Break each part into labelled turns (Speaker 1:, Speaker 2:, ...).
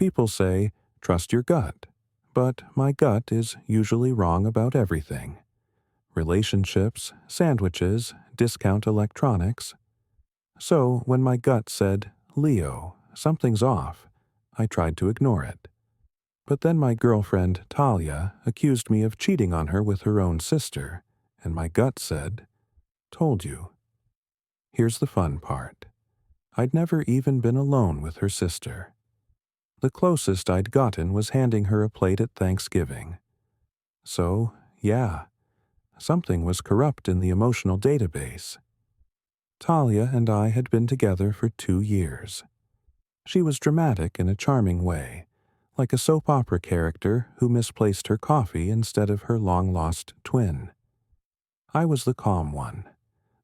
Speaker 1: People say, trust your gut, but my gut is usually wrong about everything. Relationships, sandwiches, discount electronics. So when my gut said, Leo, something's off, I tried to ignore it. But then my girlfriend, Talia, accused me of cheating on her with her own sister, and my gut said, told you. Here's the fun part. I'd never even been alone with her sister. The closest I'd gotten was handing her a plate at Thanksgiving. So, yeah, something was corrupt in the emotional database. Talia and I had been together for 2 years. She was dramatic in a charming way, like a soap opera character who misplaced her coffee instead of her long-lost twin. I was the calm one,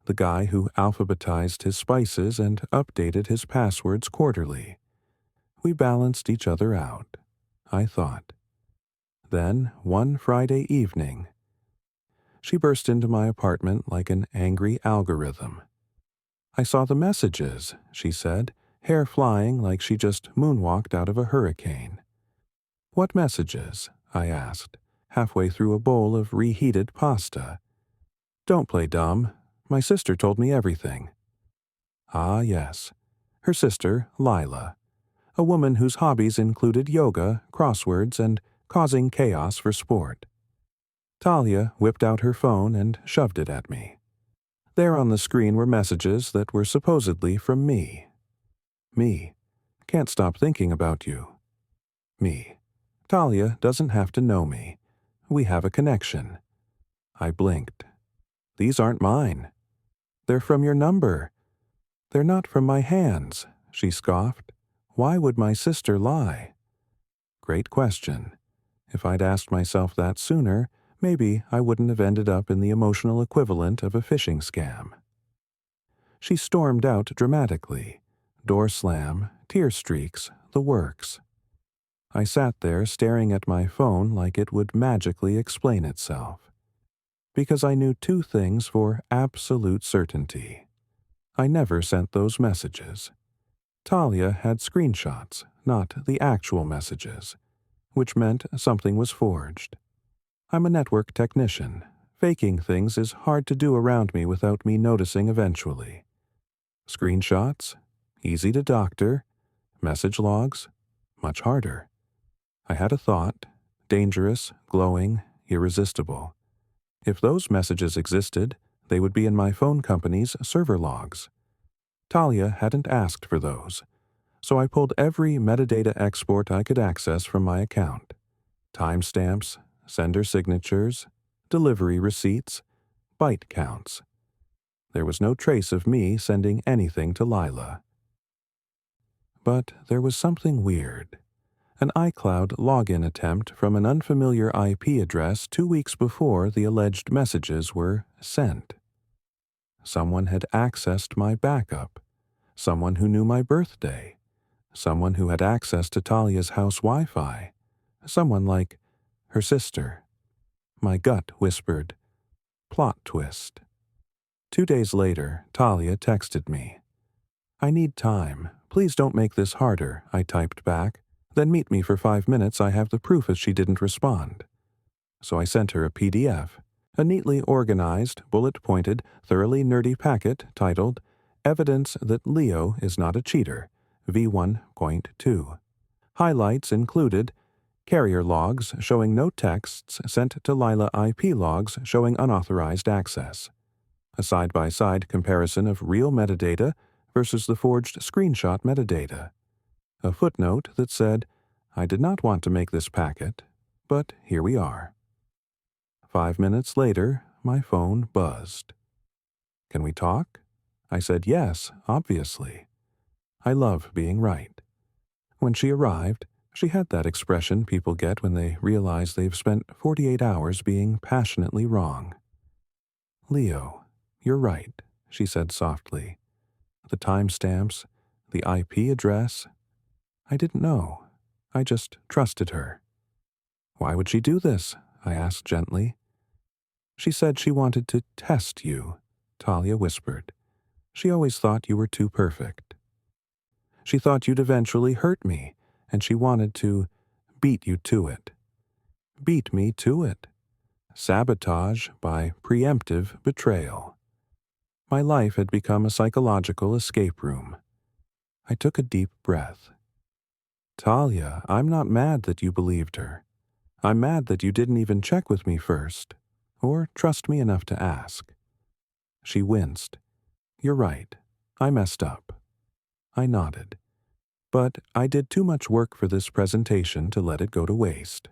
Speaker 1: the guy who alphabetized his spices and updated his passwords quarterly. We balanced each other out, I thought. Then, one Friday evening, she burst into my apartment like an angry algorithm. I saw the messages, she said, hair flying like she just moonwalked out of a hurricane. What messages? I asked, halfway through a bowl of reheated pasta. Don't play dumb. My sister told me everything. Ah, yes. Her sister, Lila. A woman whose hobbies included yoga, crosswords, and causing chaos for sport. Talia whipped out her phone and shoved it at me. There on the screen were messages that were supposedly from me. Me. Can't stop thinking about you. Me. Talia doesn't have to know me. We have a connection. I blinked. These aren't mine. They're from your number. They're not from my hands, she scoffed. Why would my sister lie? Great question. If I'd asked myself that sooner, maybe I wouldn't have ended up in the emotional equivalent of a phishing scam. She stormed out dramatically. Door slam, tear streaks, the works. I sat there staring at my phone like it would magically explain itself. Because I knew 2 things for absolute certainty. I never sent those messages. Talia had screenshots, not the actual messages, which meant something was forged. I'm a network technician. Faking things is hard to do around me without me noticing eventually. Screenshots? Easy to doctor. Message logs? Much harder. I had a thought, dangerous, glowing, irresistible. If those messages existed, they would be in my phone company's server logs. Talia hadn't asked for those, so I pulled every metadata export I could access from my account. Timestamps, sender signatures, delivery receipts, byte counts. There was no trace of me sending anything to Lila. But there was something weird. An iCloud login attempt from an unfamiliar IP address 2 weeks before the alleged messages were sent. Someone had accessed my backup. Someone who knew my birthday. Someone who had access to Talia's house Wi-Fi. Someone like her sister. My gut whispered, plot twist. 2 days later, Talia texted me. I need time. Please don't make this harder, I typed back. Then meet me for 5 minutes. I have the proof as she didn't respond. So I sent her a PDF, a neatly organized, bullet-pointed, thoroughly nerdy packet titled Evidence that Leo is Not a Cheater, V1.2. Highlights included carrier logs showing no texts sent to Lila IP logs showing unauthorized access, a side-by-side comparison of real metadata versus the forged screenshot metadata, a footnote that said, I did not want to make this packet, but here we are. 5 minutes later, my phone buzzed. Can we talk? I said yes, obviously. I love being right. When she arrived, she had that expression people get when they realize they've spent 48 hours being passionately wrong. Leo, you're right, she said softly. The timestamps, the IP address. I didn't know. I just trusted her. Why would she do this? I asked gently. She said she wanted to test you, Talia whispered. She always thought you were too perfect. She thought you'd eventually hurt me, and she wanted to beat you to it. Beat me to it. Sabotage by preemptive betrayal. My life had become a psychological escape room. I took a deep breath. Talia, I'm not mad that you believed her. I'm mad that you didn't even check with me first, or trust me enough to ask. She winced. You're right. I messed up. I nodded. But I did too much work for this presentation to let it go to waste.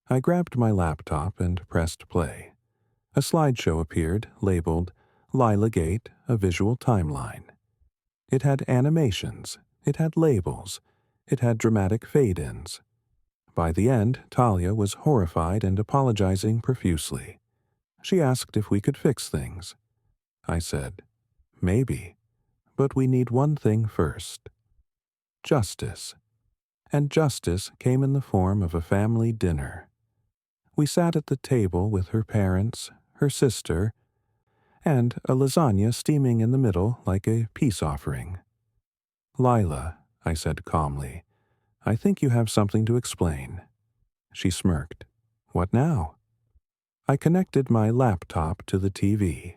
Speaker 1: I grabbed my laptop and pressed play. A slideshow appeared, labeled Lila Gate, a visual timeline. It had animations, it had labels, it had dramatic fade-ins. By the end, Talia was horrified and apologizing profusely. She asked if we could fix things. I said, maybe, but we need one thing first. Justice. And justice came in the form of a family dinner. We sat at the table with her parents, her sister, and a lasagna steaming in the middle like a peace offering. Lila, I said calmly, I think you have something to explain. She smirked. What now? I connected my laptop to the TV.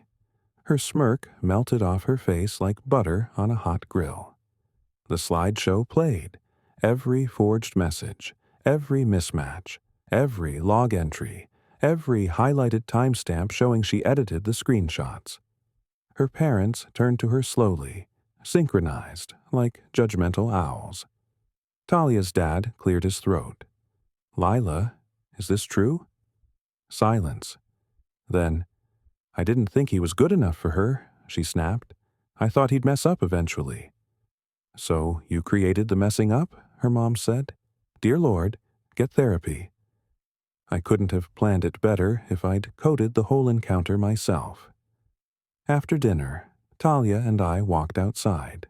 Speaker 1: Her smirk melted off her face like butter on a hot grill. The slideshow played. Every forged message, every mismatch, every log entry, every highlighted timestamp showing she edited the screenshots. Her parents turned to her slowly, synchronized, like judgmental owls. Talia's dad cleared his throat. Lila, is this true? Silence. Then, I didn't think he was good enough for her, she snapped. I thought he'd mess up eventually. So you created the messing up? Her mom said. Dear Lord, get therapy. I couldn't have planned it better if I'd coded the whole encounter myself. After dinner, Talia and I walked outside.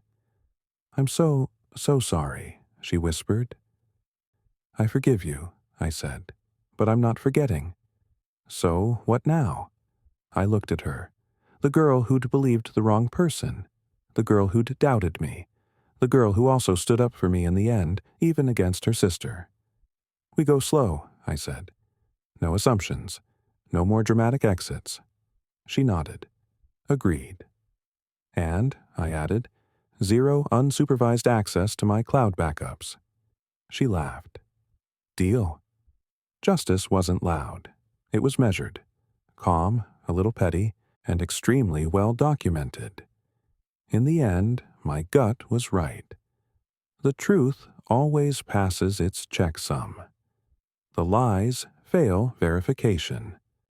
Speaker 1: I'm so sorry, she whispered. I forgive you, I said, but I'm not forgetting. So what now? I looked at her. The girl who'd believed the wrong person. The girl who'd doubted me. The girl who also stood up for me in the end, even against her sister. We go slow, I said. No assumptions. No more dramatic exits. She nodded. Agreed. And, I added, 0 unsupervised access to my cloud backups. She laughed. Deal. Justice wasn't loud. It was measured. Calm, a little petty, and extremely well documented. In the end, my gut was right. The truth always passes its checksum. The lies fail verification.